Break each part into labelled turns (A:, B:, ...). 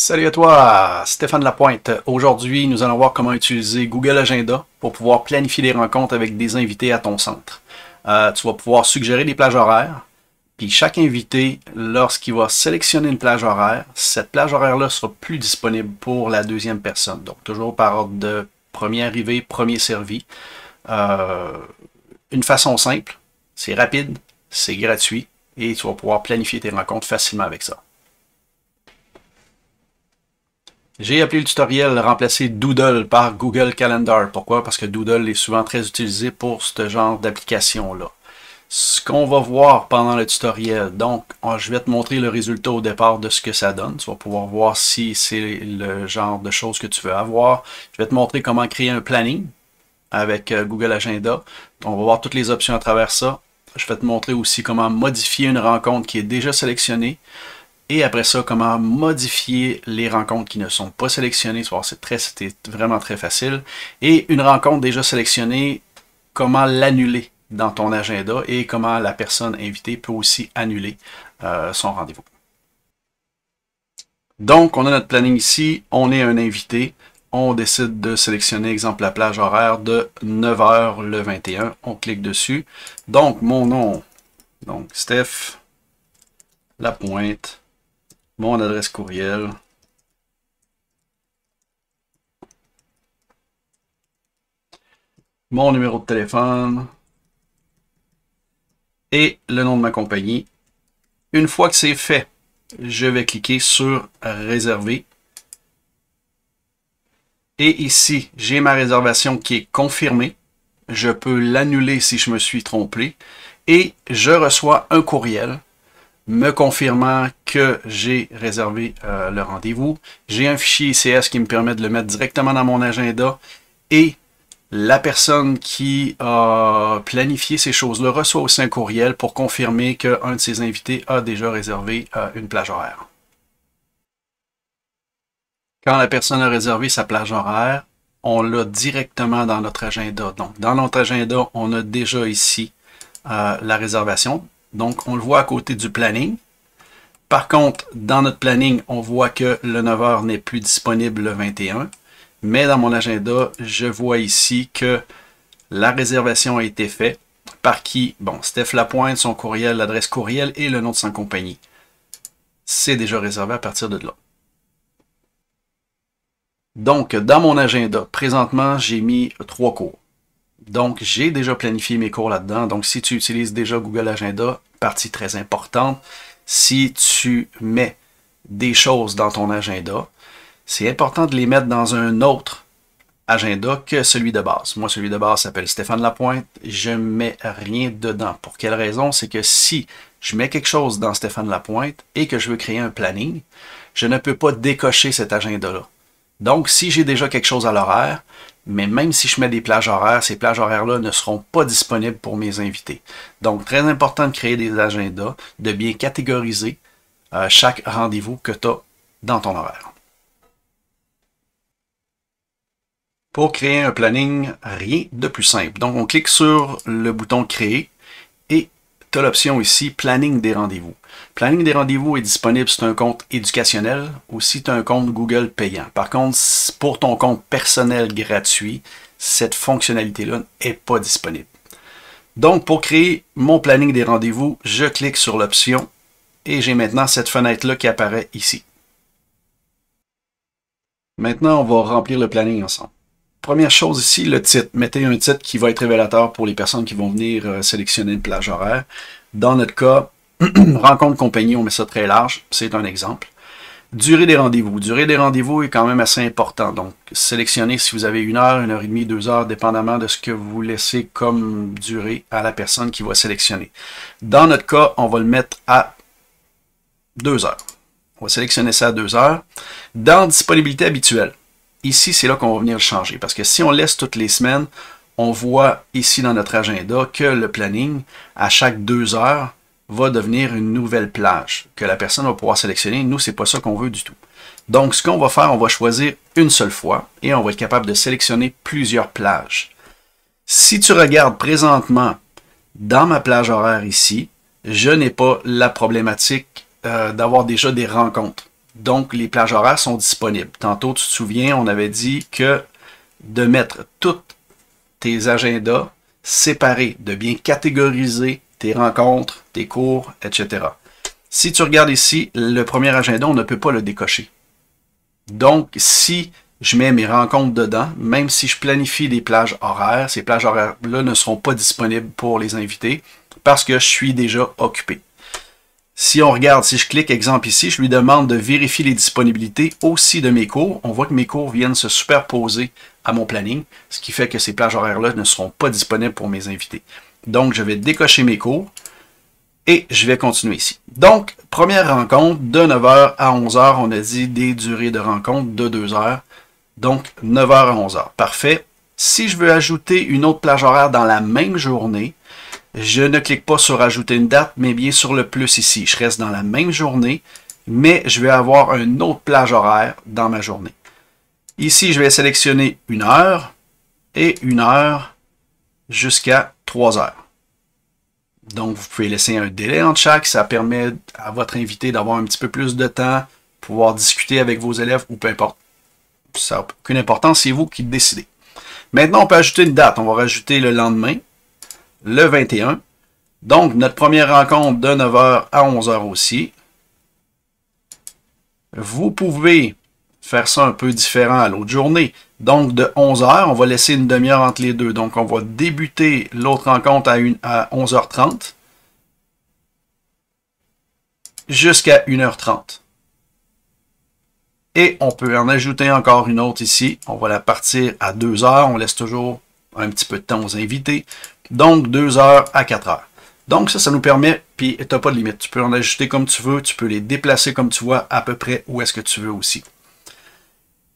A: Salut à toi, Stéphane Lapointe. Aujourd'hui, nous allons voir comment utiliser Google Agenda pour pouvoir planifier des rencontres avec des invités à ton centre. Tu vas pouvoir suggérer des plages horaires, puis chaque invité, lorsqu'il va sélectionner une plage horaire, cette plage horaire-là sera plus disponible pour la deuxième personne. Donc, toujours par ordre de premier arrivé, premier servi. Une façon simple, c'est rapide, c'est gratuit, et tu vas pouvoir planifier tes rencontres facilement avec ça. J'ai appelé le tutoriel remplacer Doodle par Google Calendar. Pourquoi? Parce que Doodle est souvent très utilisé pour ce genre d'application-là. Ce qu'on va voir pendant le tutoriel, donc je vais te montrer le résultat au départ de ce que ça donne. Tu vas pouvoir voir si c'est le genre de choses que tu veux avoir. Je vais te montrer comment créer un planning avec Google Agenda. On va voir toutes les options à travers ça. Je vais te montrer aussi comment modifier une rencontre qui est déjà sélectionnée. Et après ça, comment modifier les rencontres qui ne sont pas sélectionnées. C'était vraiment très facile. Et une rencontre déjà sélectionnée, comment l'annuler dans ton agenda et comment la personne invitée peut aussi annuler son rendez-vous. Donc, on a notre planning ici. On est un invité. On décide de sélectionner, exemple, la plage horaire de 9 h le 21. On clique dessus. Donc, mon nom, donc Steph Lapointe. Mon adresse courriel. Mon numéro de téléphone. Et le nom de ma compagnie. Une fois que c'est fait, je vais cliquer sur réserver. Et ici, j'ai ma réservation qui est confirmée. Je peux l'annuler si je me suis trompé. Et je reçois un courriel me confirmant que j'ai réservé le rendez-vous. J'ai un fichier ICS qui me permet de le mettre directement dans mon agenda et la personne qui a planifié ces choses-là reçoit aussi un courriel pour confirmer qu'un de ses invités a déjà réservé une plage horaire. Quand la personne a réservé sa plage horaire, on l'a directement dans notre agenda. Donc, dans notre agenda, on a déjà ici la réservation. Donc, on le voit à côté du planning. Par contre, dans notre planning, on voit que le 9 h n'est plus disponible le 21. Mais dans mon agenda, je vois ici que la réservation a été faite. Par qui? Bon, Steph Lapointe, son courriel, l'adresse courriel et le nom de sa compagnie. C'est déjà réservé à partir de là. Donc, dans mon agenda, présentement, j'ai mis 3 cours. Donc, j'ai déjà planifié mes cours là-dedans. Donc, si tu utilises déjà Google Agenda, partie très importante, si tu mets des choses dans ton agenda, c'est important de les mettre dans un autre agenda que celui de base. Moi, celui de base s'appelle Stéphane Lapointe. Je ne mets rien dedans. Pour quelle raison? C'est que si je mets quelque chose dans Stéphane Lapointe et que je veux créer un planning, je ne peux pas décocher cet agenda-là. Donc, si j'ai déjà quelque chose à l'horaire, mais même si je mets des plages horaires, ces plages horaires-là ne seront pas disponibles pour mes invités. Donc, très important de créer des agendas, de bien catégoriser chaque rendez-vous que tu as dans ton horaire. Pour créer un planning, rien de plus simple. Donc, on clique sur le bouton « Créer » et tu as l'option ici « Planning des rendez-vous ». Planning des rendez-vous est disponible si tu as un compte éducationnel ou si tu as un compte Google payant. Par contre, pour ton compte personnel gratuit, cette fonctionnalité-là n'est pas disponible. Donc, pour créer mon planning des rendez-vous, je clique sur l'option et j'ai maintenant cette fenêtre-là qui apparaît ici. Maintenant, on va remplir le planning ensemble. Première chose ici, le titre. Mettez un titre qui va être révélateur pour les personnes qui vont venir sélectionner une plage horaire. Dans notre cas, rencontre compagnie, on met ça très large, c'est un exemple. Durée des rendez-vous. Durée des rendez-vous est quand même assez important. Donc, sélectionnez si vous avez 1 heure, 1 heure et demie, 2 heures, dépendamment de ce que vous laissez comme durée à la personne qui va sélectionner. Dans notre cas, on va le mettre à 2 heures. On va sélectionner ça à 2 heures. Dans disponibilité habituelle, ici, c'est là qu'on va venir le changer. Parce que si on laisse toutes les semaines, on voit ici dans notre agenda que le planning, à chaque 2 heures, va devenir une nouvelle plage que la personne va pouvoir sélectionner. Nous, c'est pas ça qu'on veut du tout. Donc, ce qu'on va faire, on va choisir une seule fois et on va être capable de sélectionner plusieurs plages. Si tu regardes présentement dans ma plage horaire ici, je n'ai pas la problématique d'avoir déjà des rencontres. Donc, les plages horaires sont disponibles. Tantôt, tu te souviens, on avait dit que de mettre tous tes agendas séparés, de bien catégoriser tes rencontres, tes cours, etc. Si tu regardes ici, le premier agenda, on ne peut pas le décocher. Donc, si je mets mes rencontres dedans, même si je planifie des plages horaires, ces plages horaires-là ne seront pas disponibles pour les invités parce que je suis déjà occupé. Si on regarde, si je clique exemple ici, je lui demande de vérifier les disponibilités aussi de mes cours. On voit que mes cours viennent se superposer à mon planning, ce qui fait que ces plages horaires-là ne seront pas disponibles pour mes invités. Donc, je vais décocher mes cours et je vais continuer ici. Donc, première rencontre de 9h à 11h. On a dit des durées de rencontre de 2 heures. Donc, 9h à 11h. Parfait. Si je veux ajouter une autre plage horaire dans la même journée, je ne clique pas sur ajouter une date, mais bien sur le plus ici. Je reste dans la même journée, mais je vais avoir une autre plage horaire dans ma journée. Ici, je vais sélectionner 1 heure et 1 heure jusqu'à 3 heures. Donc, vous pouvez laisser un délai entre chaque. Ça permet à votre invité d'avoir un petit peu plus de temps, pouvoir discuter avec vos élèves ou peu importe. Ça n'a aucune importance, c'est vous qui décidez. Maintenant, on peut ajouter une date. On va rajouter le lendemain, le 21. Donc, notre première rencontre de 9h à 11h aussi. Vous pouvez faire ça un peu différent à l'autre journée. Donc, de 11h, on va laisser une demi-heure entre les deux. Donc, on va débuter l'autre rencontre à 11h30 jusqu'à 1h30. Et on peut en ajouter encore une autre ici. On va la partir à 2h. On laisse toujours un petit peu de temps aux invités. Donc, 2h à 4h. Donc, ça nous permet, puis tu n'as pas de limite. Tu peux en ajouter comme tu veux. Tu peux les déplacer comme tu vois à peu près où est-ce que tu veux aussi.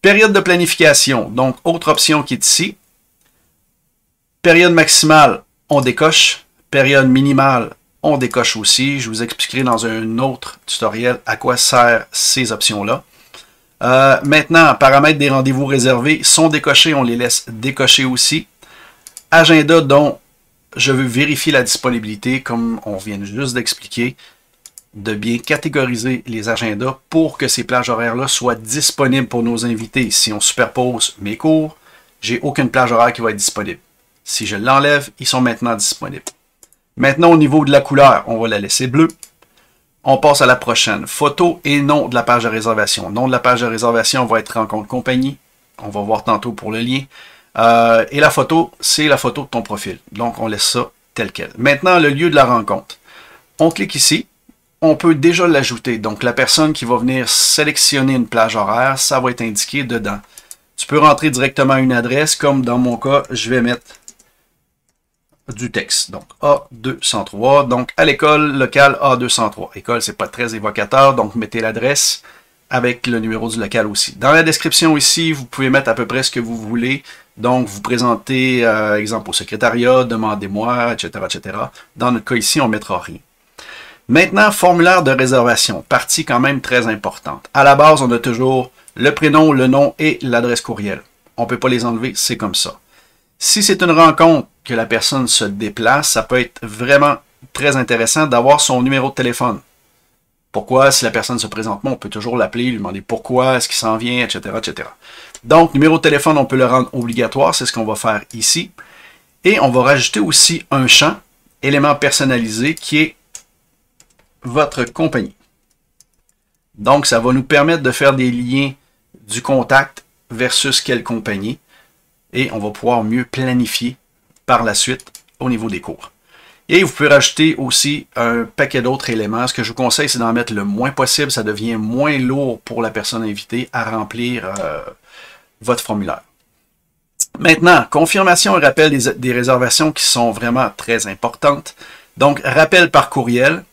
A: Période de planification. Donc, autre option qui est ici. Période maximale, on décoche. Période minimale, on décoche aussi. Je vous expliquerai dans un autre tutoriel à quoi servent ces options-là. Maintenant, paramètres des rendez-vous réservés sont décochés. On les laisse décocher aussi. Agenda dont je veux vérifier la disponibilité, comme on vient juste d'expliquer, de bien catégoriser les agendas pour que ces plages horaires-là soient disponibles pour nos invités. Si on superpose mes cours, j'ai aucune plage horaire qui va être disponible. Si je l'enlève, ils sont maintenant disponibles. Maintenant, au niveau de la couleur, on va la laisser bleue. On passe à la prochaine. Photo et nom de la page de réservation. Nom de la page de réservation va être rencontre compagnie. On va voir tantôt pour le lien. Et la photo, c'est la photo de ton profil. Donc, on laisse ça tel quel. Maintenant, le lieu de la rencontre. On clique ici. On peut déjà l'ajouter. Donc, la personne qui va venir sélectionner une plage horaire, ça va être indiqué dedans. Tu peux rentrer directement une adresse, comme dans mon cas, je vais mettre du texte. Donc, A203. Donc, à l'école locale A203. École, c'est pas très évocateur, donc mettez l'adresse avec le numéro du local aussi. Dans la description ici, vous pouvez mettre à peu près ce que vous voulez. Donc, vous présentez, exemple, au secrétariat, demandez-moi, etc., etc. Dans notre cas ici, on ne mettra rien. Maintenant, formulaire de réservation. Partie quand même très importante. À la base, on a toujours le prénom, le nom et l'adresse courriel. On ne peut pas les enlever, c'est comme ça. Si c'est une rencontre que la personne se déplace, ça peut être vraiment très intéressant d'avoir son numéro de téléphone. Pourquoi, si la personne se présente pas, on peut toujours l'appeler, lui demander pourquoi, est-ce qu'il s'en vient, etc., etc. Donc, numéro de téléphone, on peut le rendre obligatoire, c'est ce qu'on va faire ici. Et on va rajouter aussi un champ, élément personnalisé, qui est votre compagnie. Donc, ça va nous permettre de faire des liens du contact versus quelle compagnie. Et on va pouvoir mieux planifier par la suite au niveau des cours. Et vous pouvez rajouter aussi un paquet d'autres éléments. Ce que je vous conseille, c'est d'en mettre le moins possible. Ça devient moins lourd pour la personne invitée à remplir votre formulaire. Maintenant, confirmation et rappel des réservations qui sont vraiment très importantes. Donc, rappel par courriel.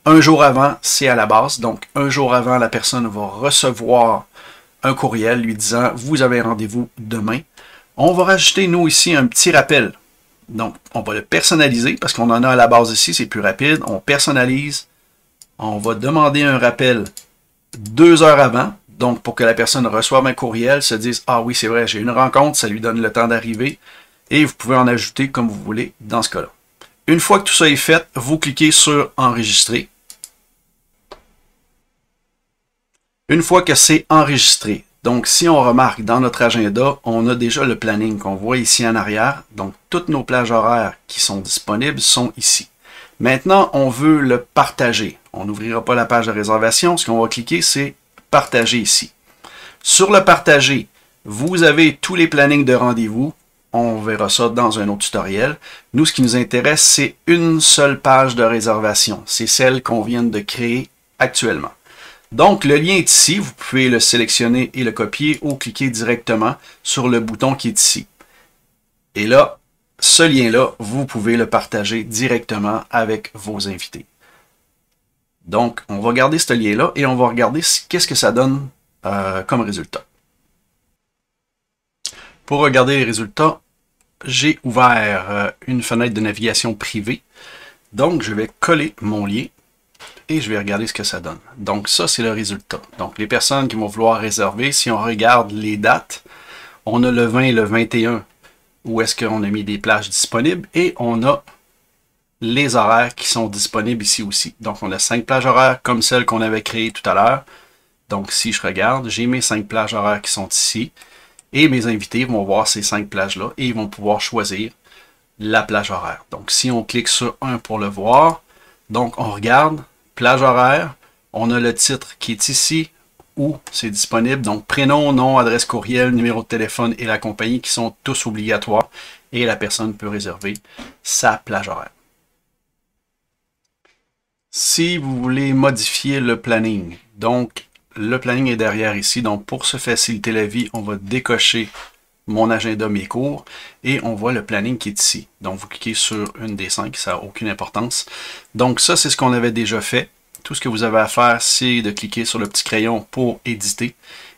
A: Un jour avant, c'est à la base. Donc, un jour avant, la personne va recevoir un courriel lui disant « Vous avez rendez-vous demain ». On va rajouter, nous, ici, un petit rappel. Donc, on va le personnaliser parce qu'on en a à la base ici, c'est plus rapide. On personnalise. On va demander un rappel 2 heures avant. Donc, pour que la personne reçoive un courriel, se dise « Ah oui, c'est vrai, j'ai une rencontre », ça lui donne le temps d'arriver. Et vous pouvez en ajouter comme vous voulez dans ce cas-là. Une fois que tout ça est fait, vous cliquez sur « Enregistrer ». Une fois que c'est enregistré, donc si on remarque dans notre agenda, on a déjà le planning qu'on voit ici en arrière. Donc toutes nos plages horaires qui sont disponibles sont ici. Maintenant, on veut le partager. On n'ouvrira pas la page de réservation. Ce qu'on va cliquer, c'est partager ici. Sur le partager, vous avez tous les plannings de rendez-vous. On verra ça dans un autre tutoriel. Nous, ce qui nous intéresse, c'est une seule page de réservation. C'est celle qu'on vient de créer actuellement. Donc, le lien est ici. Vous pouvez le sélectionner et le copier ou cliquer directement sur le bouton qui est ici. Et là, ce lien-là, vous pouvez le partager directement avec vos invités. Donc, on va garder ce lien-là et on va regarder qu'est-ce que ça donne comme résultat. Pour regarder les résultats, j'ai ouvert une fenêtre de navigation privée. Donc, je vais coller mon lien et je vais regarder ce que ça donne. Donc, ça, c'est le résultat. Donc, les personnes qui vont vouloir réserver, si on regarde les dates, on a le 20 et le 21 où est-ce qu'on a mis des plages disponibles et on a les horaires qui sont disponibles ici aussi. Donc, on a 5 plages horaires comme celles qu'on avait créées tout à l'heure. Donc, si je regarde, j'ai mes 5 plages horaires qui sont ici. Et mes invités vont voir ces 5 plages-là et ils vont pouvoir choisir la plage horaire. Donc, si on clique sur un pour le voir, donc on regarde, plage horaire, on a le titre qui est ici, où c'est disponible. Donc, prénom, nom, adresse courriel, numéro de téléphone et la compagnie qui sont tous obligatoires. Et la personne peut réserver sa plage horaire. Si vous voulez modifier le planning, donc le planning est derrière ici, donc pour se faciliter la vie, on va décocher mon agenda, mes cours, et on voit le planning qui est ici. Donc vous cliquez sur une des 5, ça n'a aucune importance. Donc ça, c'est ce qu'on avait déjà fait. Tout ce que vous avez à faire, c'est de cliquer sur le petit crayon pour éditer,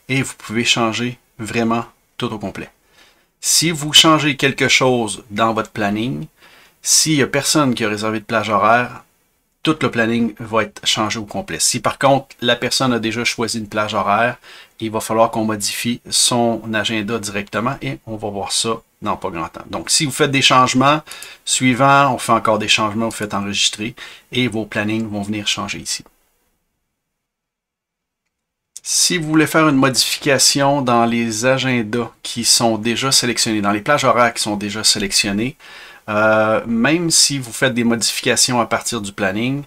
A: et vous pouvez changer vraiment tout au complet. Si vous changez quelque chose dans votre planning, s'il n'y a personne qui a réservé de plage horaire, tout le planning va être changé au complet. Si par contre, la personne a déjà choisi une plage horaire, il va falloir qu'on modifie son agenda directement et on va voir ça dans pas grand temps. Donc, si vous faites des changements, suivant, on fait encore des changements, vous faites enregistrer et vos plannings vont venir changer ici. Si vous voulez faire une modification dans les agendas qui sont déjà sélectionnés, dans les plages horaires qui sont déjà sélectionnées, même si vous faites des modifications à partir du planning,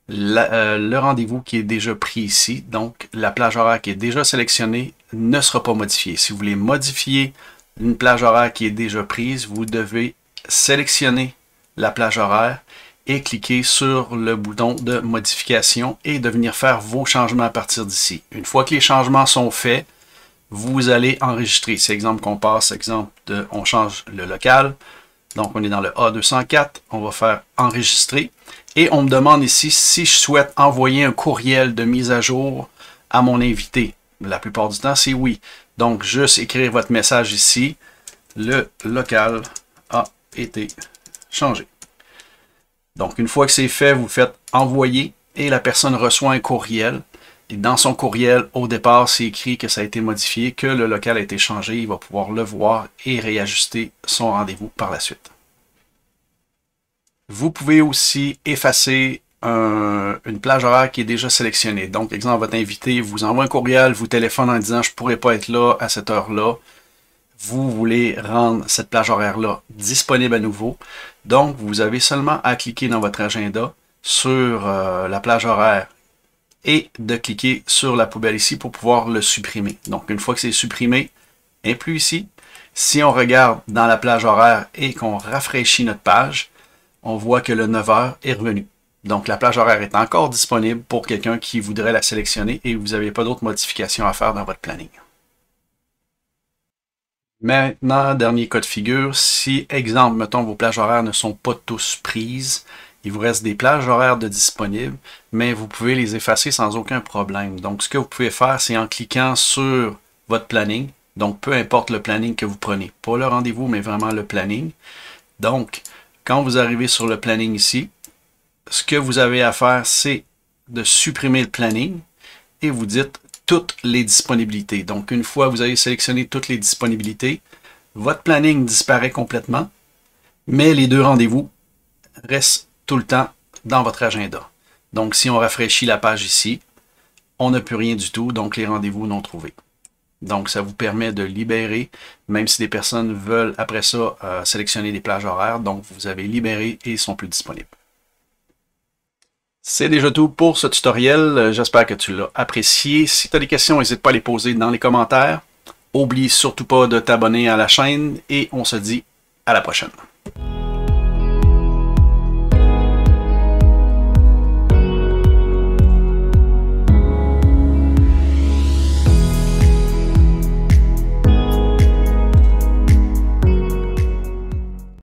A: le rendez-vous qui est déjà pris ici, donc la plage horaire qui est déjà sélectionnée, ne sera pas modifiée. Si vous voulez modifier une plage horaire qui est déjà prise, vous devez sélectionner la plage horaire et cliquer sur le bouton de modification et de venir faire vos changements à partir d'ici. Une fois que les changements sont faits, vous allez enregistrer. C'est exemple qu'on passe, on change le local. Donc, on est dans le A204, on va faire enregistrer. Et on me demande ici si je souhaite envoyer un courriel de mise à jour à mon invité. La plupart du temps, c'est oui. Donc, juste écrire votre message ici. Le local a été changé. Donc, une fois que c'est fait, vous faites envoyer et la personne reçoit un courriel. Et dans son courriel, au départ, c'est écrit que ça a été modifié, que le local a été changé. Il va pouvoir le voir et réajuster son rendez-vous par la suite. Vous pouvez aussi effacer une plage horaire qui est déjà sélectionnée. Donc, exemple, votre invité vous envoie un courriel, vous téléphone en disant « Je ne pourrai pas être là à cette heure-là ». Vous voulez rendre cette plage horaire-là disponible à nouveau. Donc, vous avez seulement à cliquer dans votre agenda sur la plage horaire et de cliquer sur la poubelle ici pour pouvoir le supprimer. Donc, une fois que c'est supprimé, inclus ici, si on regarde dans la plage horaire et qu'on rafraîchit notre page, on voit que le 9h est revenu. Donc, la plage horaire est encore disponible pour quelqu'un qui voudrait la sélectionner et vous n'avez pas d'autres modifications à faire dans votre planning. Maintenant, dernier cas de figure, si, exemple, mettons, vos plages horaires ne sont pas tous prises, il vous reste des plages horaires de disponibles, mais vous pouvez les effacer sans aucun problème. Donc, ce que vous pouvez faire, c'est en cliquant sur votre planning. Donc, peu importe le planning que vous prenez. Pas le rendez-vous, mais vraiment le planning. Donc, quand vous arrivez sur le planning ici, ce que vous avez à faire, c'est de supprimer le planning et vous dites toutes les disponibilités. Donc, une fois que vous avez sélectionné toutes les disponibilités, votre planning disparaît complètement, mais les deux rendez-vous restent tout le temps dans votre agenda. Donc, si on rafraîchit la page ici, on n'a plus rien du tout, donc les rendez-vous non trouvés. Donc, ça vous permet de libérer, même si des personnes veulent, après ça, sélectionner des plages horaires. Donc, vous avez libéré et ils sont plus disponibles. C'est déjà tout pour ce tutoriel. J'espère que tu l'as apprécié. Si tu as des questions, n'hésite pas à les poser dans les commentaires. Oublie surtout pas de t'abonner à la chaîne et on se dit à la prochaine.